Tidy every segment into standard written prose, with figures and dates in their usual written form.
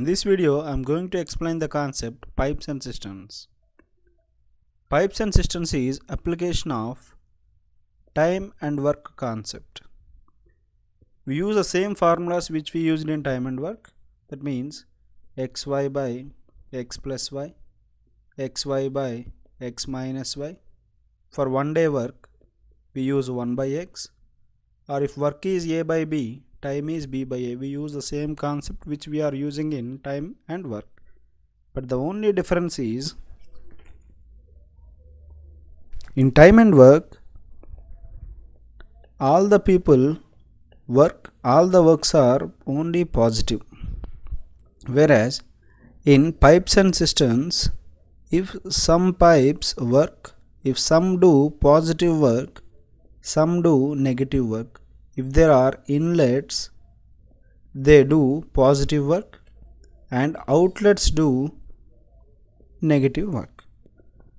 In this video, I am going to explain the concept pipes and cisterns. Pipes and cisterns is application of time and work concept. We use the same formulas which we used in time and work. That means xy by x plus y, xy by x minus y. For 1 day work, we use 1 by x. Or if work is a by b, time is b by a. We use the same concept which we are using in time and work. But the only difference is, in time and work, all the people work, all the works are only positive. Whereas in pipes and cisterns, if some pipes work, if some do positive work, some do negative work. If there are inlets, they do positive work and outlets do negative work.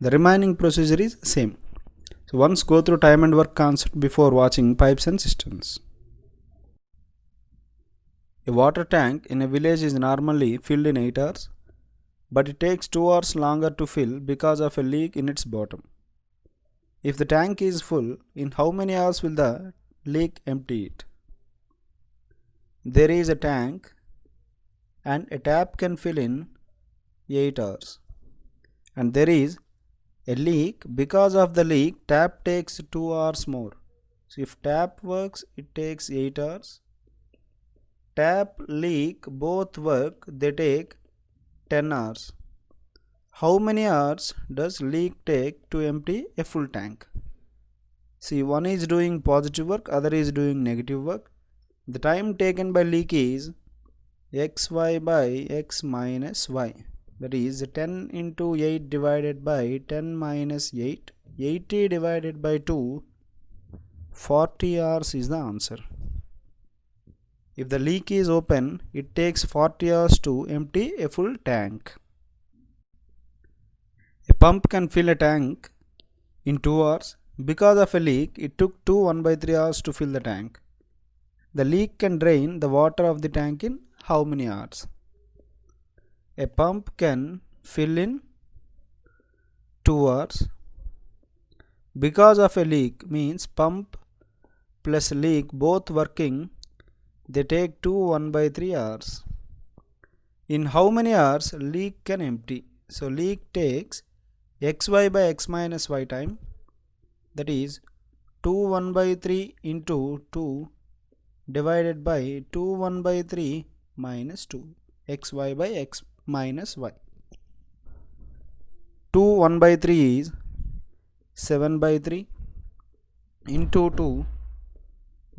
The remaining procedure is same. So once go through time and work concept before watching pipes and cisterns. A water tank in a village is normally filled in 8 hours, but it takes 2 hours longer to fill because of a leak in its bottom. If the tank is full, in how many hours will the leak empty it? There is a tank and a tap can fill in 8 hours. And there is a leak. Because of the leak, tap takes 2 hours more. So if tap works, it takes 8 hours. Tap, leak, both work, they take 10 hours. How many hours does leak take to empty a full tank? See, one is doing positive work, other is doing negative work. The time taken by leak is xy by x minus y. That is 10 into 8 divided by 10 minus 8. 80 divided by 2. 40 hours is the answer. If the leak is open, it takes 40 hours to empty a full tank. A pump can fill a tank in 2 hours. Because of a leak, it took 1 by 3 hours to fill the tank. The leak can drain the water of the tank in how many hours? A pump can fill in 2 hours. Because of a leak means pump plus leak both working, they take 1 by 3 hours. In how many hours leak can empty? So leak takes xy by x minus y time. That is 1 by 3 into 2 divided by 1 by 3 minus 2. Xy by x minus y. 1 by 3 is 7 by 3 into 2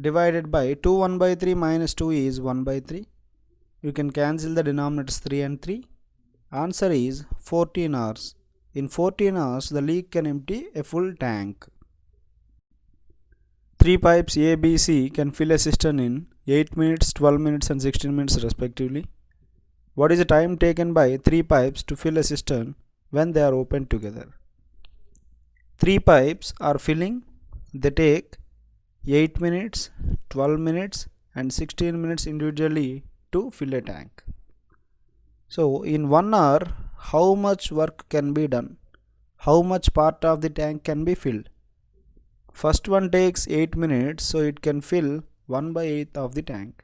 divided by 1 by 3 minus 2 is 1 by 3. You can cancel the denominators 3 and 3. Answer is 14 hours. In 14 hours, the leak can empty a full tank. 3 pipes A, B, C can fill a cistern in 8 minutes, 12 minutes and 16 minutes respectively. What is the time taken by 3 pipes to fill a cistern when they are opened together? 3 pipes are filling. They take 8 minutes, 12 minutes and 16 minutes individually to fill a tank. So in 1 hour, how much work can be done? How much part of the tank can be filled? First one takes 8 minutes, so it can fill 1 by 8 of the tank.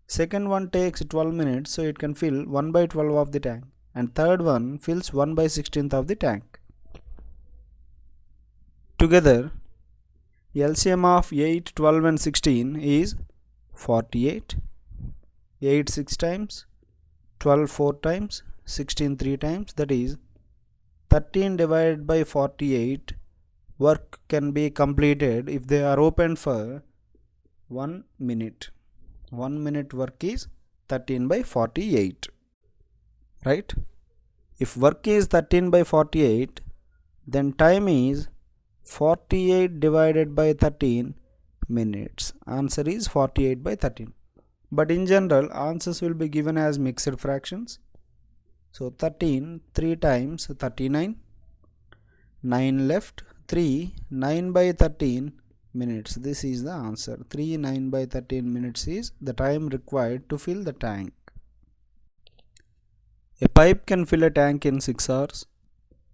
Second one takes 12 minutes, so it can fill 1 by 12 of the tank. And third one fills 1 by 16th of the tank. Together, LCM of 8, 12 and 16 is 48. 8 6 times, 12 4 times, 16 3 times, that is 13 divided by 48. Work can be completed if they are opened for 1 minute. 1 minute work is 13 by 48. Right? If work is 13 by 48, then time is 48 divided by 13 minutes. Answer is 48 by 13. But in general, answers will be given as mixed fractions. So 13, 3 times 39, 9 left, 3, 9 by 13 minutes. This is the answer. 3 9 by 13 minutes is the time required to fill the tank. A pipe can fill a tank in 6 hours.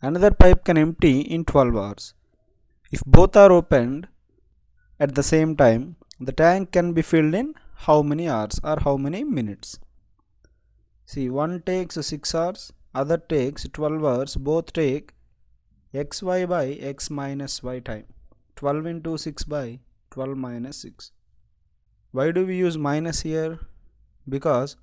Another pipe can empty in 12 hours. If both are opened at the same time, the tank can be filled in how many hours or how many minutes? See, one takes 6 hours, other takes 12 hours, both take xy by x minus y time. 12 into 6 by 12 minus 6. Why do we use minus here? Because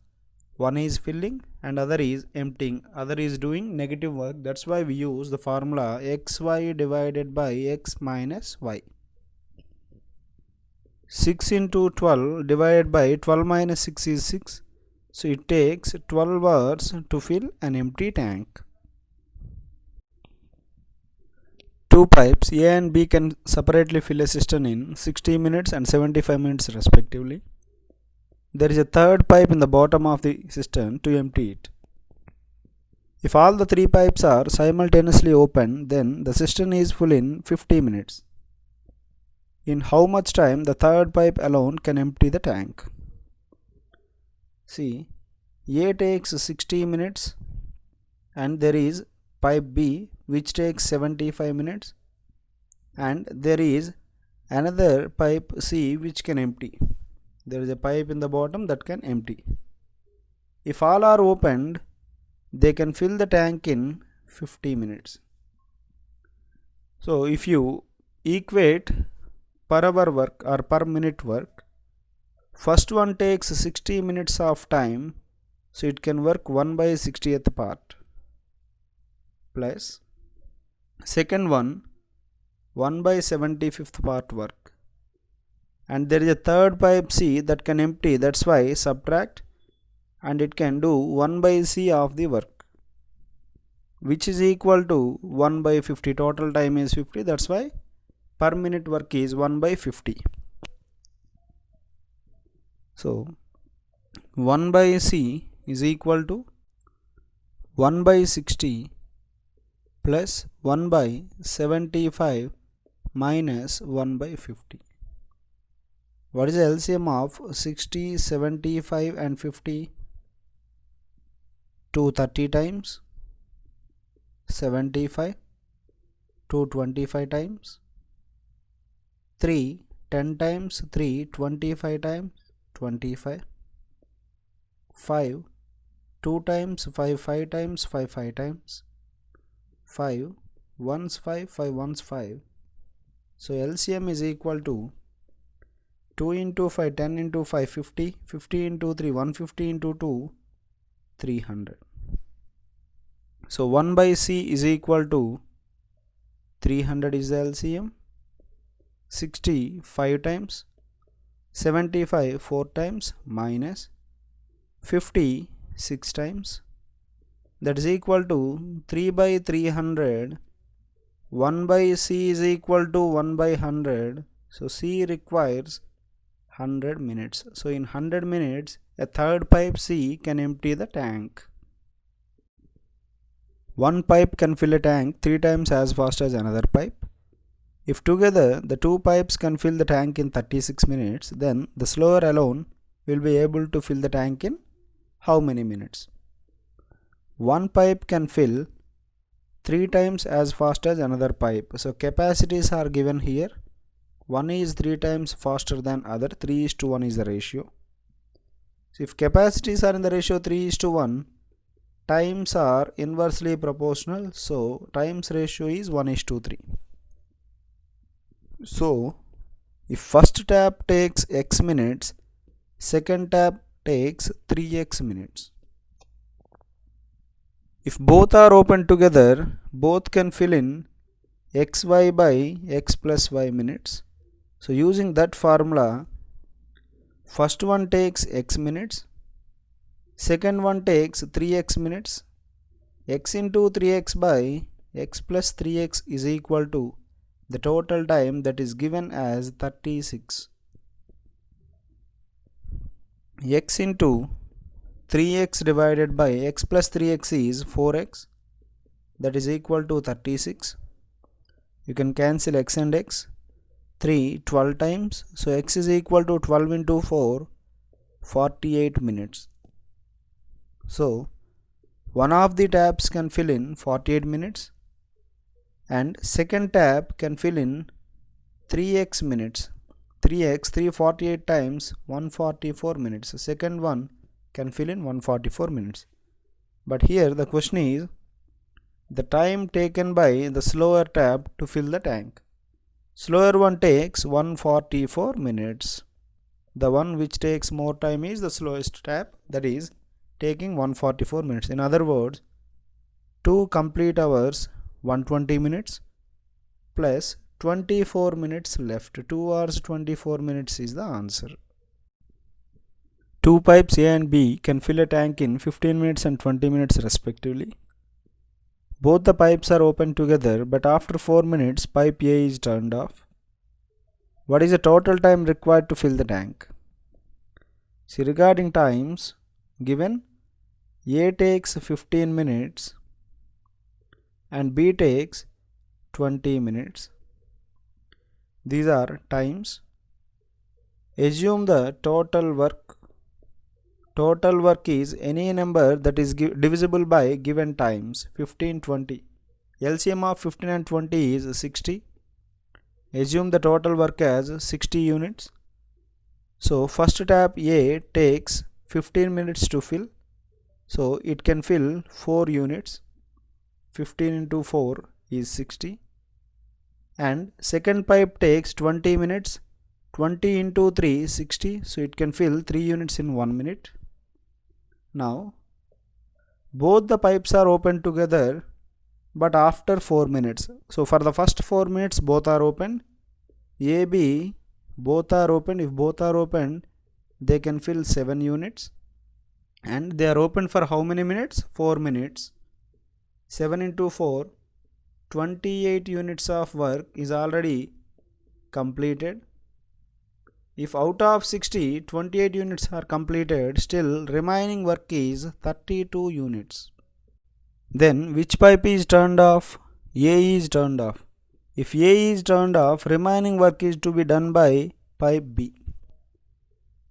one is filling and other is emptying, other is doing negative work. That's why we use the formula xy divided by x minus y. 6 into 12 divided by 12 minus 6 is 6. So it takes 12 hours to fill an empty tank. Two pipes A and B can separately fill a cistern in 60 minutes and 75 minutes respectively. There is a third pipe in the bottom of the cistern to empty it. If all the three pipes are simultaneously open, then the cistern is full in 50 minutes. In how much time the third pipe alone can empty the tank? See, A takes 60 minutes and there is pipe B which takes 75 minutes, and there is another pipe C which can empty. There is a pipe in the bottom that can empty. If all are opened, they can fill the tank in 50 minutes. So if you equate per hour work or per minute work, first one takes 60 minutes of time, so it can work 1 by 60th part, plus second one 1 by 75th part work, and there is a third pipe C that can empty, that's why subtract, and it can do 1 by C of the work, which is equal to 1 by 50. Total time is 50, that's why per minute work is 1 by 50. So 1 by C is equal to 1 by 60 plus 1 by 75 minus 1 by 50. What is the LCM of 60, 75 and 50? 230 times, 75, 225 times, 3, 10 times, 3, 25 times, 25, 5, 2 times, 5, 5 times, 5, 5 times, 5, ones 5, 5 ones 5. So LCM is equal to 2 into 5, 10 into 5, 50, 50 into 3, 150 into 2, 300. So 1 by C is equal to 300 is the LCM, 60 5 times, 75 4 times, minus 50 6 times, that is equal to 3 by 300. 1 by C is equal to 1 by 100. So C requires 100 minutes. So in 100 minutes, a third pipe C can empty the tank. One pipe can fill a tank 3 times as fast as another pipe. If together the two pipes can fill the tank in 36 minutes, then the slower alone will be able to fill the tank in how many minutes? One pipe can fill 3 times as fast as another pipe. So capacities are given here. One is 3 times faster than other. 3:1 is the ratio. So if capacities are in the ratio 3:1, times are inversely proportional. So times ratio is 1:3. So if first tap takes x minutes, second tap takes 3x minutes. If both are open together, both can fill in xy by x plus y minutes. So using that formula, first one takes x minutes, second one takes 3x minutes. X into 3x by x plus 3x is equal to the total time that is given as 36. X into 3x divided by x plus 3x is 4x, that is equal to 36. You can cancel x and x. 3 12 times, so x is equal to 12 into 4, 48 minutes. So one of the taps can fill in 48 minutes and second tap can fill in 3x minutes. 3x 348 times 144 minutes. The second one can fill in 144 minutes. But here the question is the time taken by the slower tap to fill the tank. Slower one takes 144 minutes. The one which takes more time is the slowest tap, that is taking 144 minutes. In other words, 2 complete hours 120 minutes plus 24 minutes left. 2 hours 24 minutes is the answer. Two pipes A and B can fill a tank in 15 minutes and 20 minutes respectively. Both the pipes are open together, but after 4 minutes pipe A is turned off. What is the total time required to fill the tank? See, regarding times, given A takes 15 minutes and B takes 20 minutes. These are times. Assume the total work. Total work is any number that is divisible by given times. 15, 20. LCM of 15 and 20 is 60. Assume the total work as 60 units. So first tap A takes 15 minutes to fill. So it can fill 4 units. 15 into 4 is 60. And second pipe takes 20 minutes. 20 into 3 is 60. So it can fill 3 units in 1 minute. Now both the pipes are open together, but after 4 minutes. So for the first 4 minutes both are open. A, B both are open. If both are open, they can fill 7 units. And they are open for how many minutes? 4 minutes. 7 into 4, 28 units of work is already completed. If out of 60, 28 units are completed, still remaining work is 32 units. Then which pipe is turned off? A is turned off. If A is turned off, remaining work is to be done by pipe B.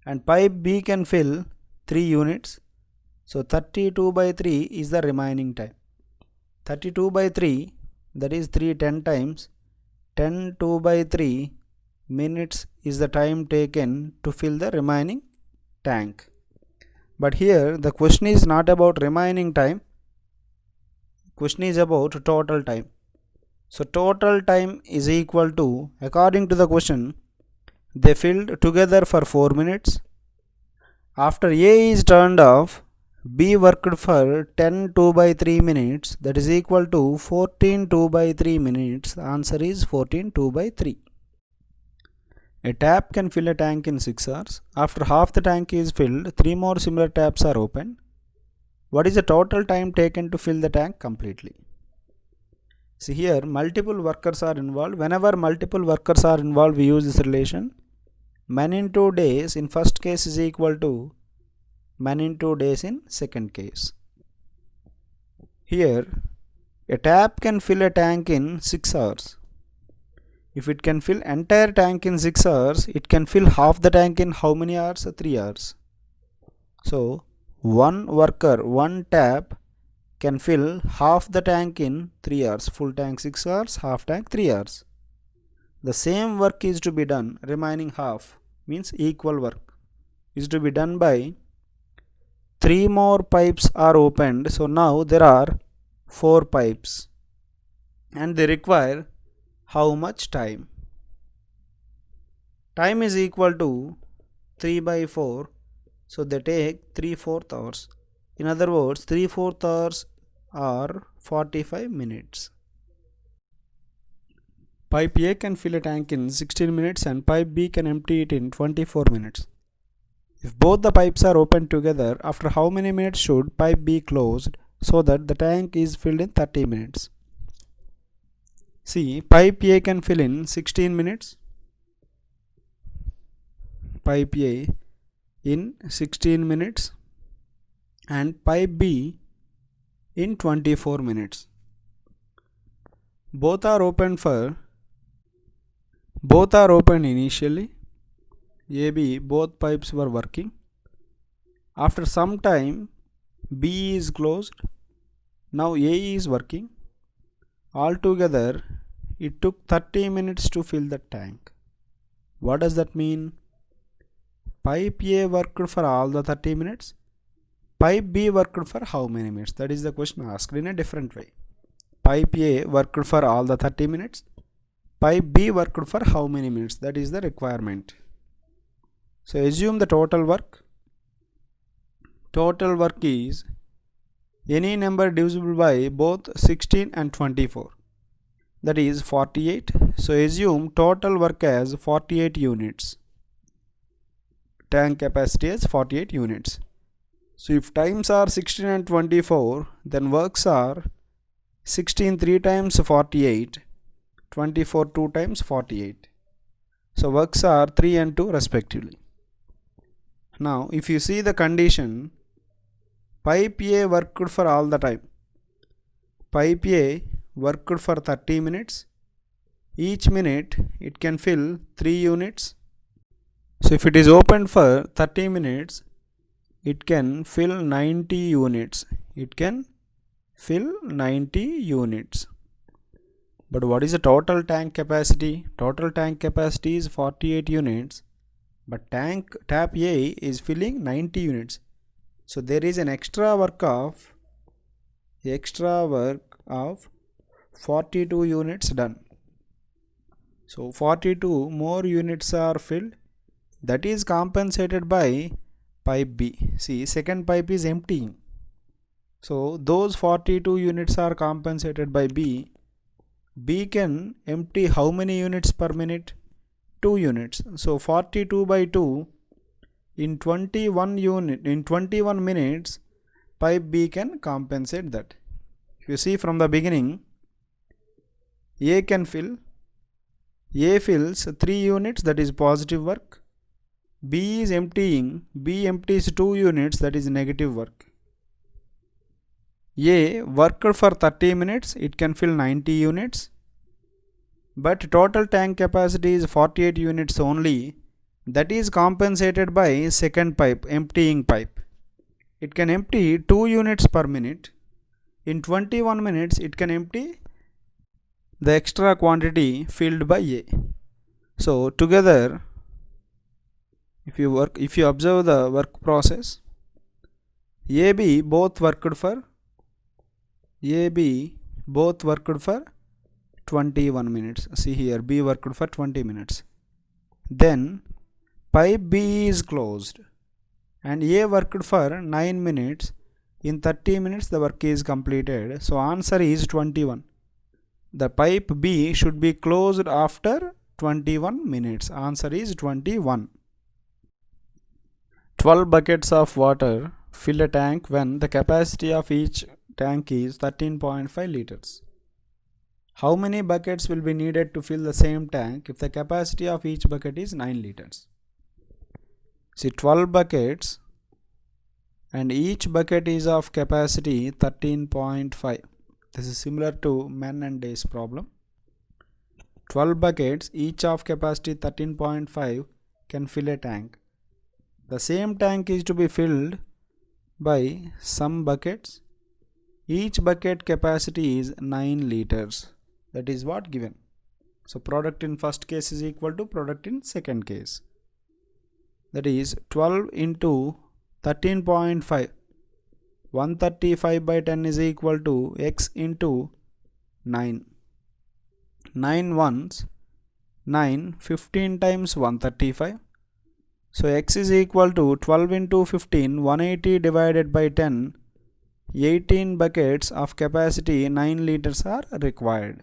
And pipe B can fill 3 units. So 32 by 3 is the remaining time. 32 by 3, that is 3 10 times. 10 2 by 3 minutes is the time taken to fill the remaining tank. But here the question is not about remaining time. Question is about total time. So total time is equal to, according to the question, they filled together for 4 minutes. After A is turned off, B worked for 10 2 by 3 minutes, that is equal to 14 2 by 3 minutes. The answer is 14 2 by 3. A tap can fill a tank in 6 hours. After half the tank is filled, 3 more similar taps are open. What is the total time taken to fill the tank completely? See, here multiple workers are involved. Whenever multiple workers are involved, we use this relation. Man into days in first case is equal to man into days in second case. Here a tap can fill a tank in 6 hours. If it can fill entire tank in 6 hours, it can fill half the tank in how many hours? 3 hours. So one worker, one tap can fill half the tank in 3 hours. Full tank 6 hours, half tank 3 hours. The same work is to be done, remaining half, means equal work, is to be done by 3 more pipes are opened. So now there are 4 pipes and they require how much time? Time is equal to 3 by 4. So they take 3/4 hours. In other words, 3/4 hours are 45 minutes. Pipe A can fill a tank in 16 minutes and pipe B can empty it in 24 minutes. If both the pipes are open together, after how many minutes should pipe B closed so that the tank is filled in 30 minutes? See, pipe A can fill in 16 minutes. Pipe A in 16 minutes and pipe B in 24 minutes. Both are open initially. AB, both pipes were working. After some time, B is closed Now A is working. Altogether, it took 30 minutes to fill the tank. What does that mean? Pipe A worked for all the 30 minutes. Pipe B worked for how many minutes? That is the question asked in a different way. Pipe A worked for all the 30 minutes. Pipe B worked for how many minutes? That is the requirement. So assume the total work. Total work is any number divisible by both 16 and 24. That is 48. So assume total work as 48 units. Tank capacity is 48 units. So if times are 16 and 24, then works are 16 3 times 48, 24 2 times 48. So works are 3 and 2 respectively. Now if you see the condition, pipe A worked for all the time. Pipe A worked for 30 minutes. Each minute it can fill 3 units. So if it is opened for 30 minutes, it can fill 90 units. It can fill 90 units. But what is the total tank capacity? Total tank capacity is 48 units. But tap A is filling 90 units. So there is an extra work of 42 units done. So 42 more units are filled. That is compensated by pipe B. See, second pipe is emptying. So those 42 units are compensated by B. B can empty how many units per minute? 2 units. So 42 by 2 in 21 minutes, pipe B can compensate that. If you see from the beginning, A can fill. A fills 3 units, that is positive work. B is emptying. B empties 2 units, that is negative work. A worked for 30 minutes, it can fill 90 units. But total tank capacity is 48 units only. That is compensated by second pipe, emptying pipe. It can empty 2 units per minute. In 21 minutes, it can empty the extra quantity filled by A. So together, if you observe the work process, AB both worked for 21 minutes. See here, B worked for 20 minutes. Then pipe B is closed and A worked for 9 minutes. In 30 minutes the work is completed. So answer is 21. The pipe B should be closed after 21 minutes. Answer is 21. 12 buckets of water fill a tank when the capacity of each tank is 13.5 liters. How many buckets will be needed to fill the same tank if the capacity of each bucket is 9 liters? See, 12 buckets and each bucket is of capacity 13.5. This is similar to men and days problem. 12 buckets, each of capacity 13.5 can fill a tank. The same tank is to be filled by some buckets. Each bucket capacity is 9 liters. That is what given. So product in first case is equal to product in second case. That is 12 into 13.5. 135 by 10 is equal to x into 9. 9 ones, 9, 15 times 135. So x is equal to 12 into 15, 180 divided by 10. 18 buckets of capacity 9 liters are required.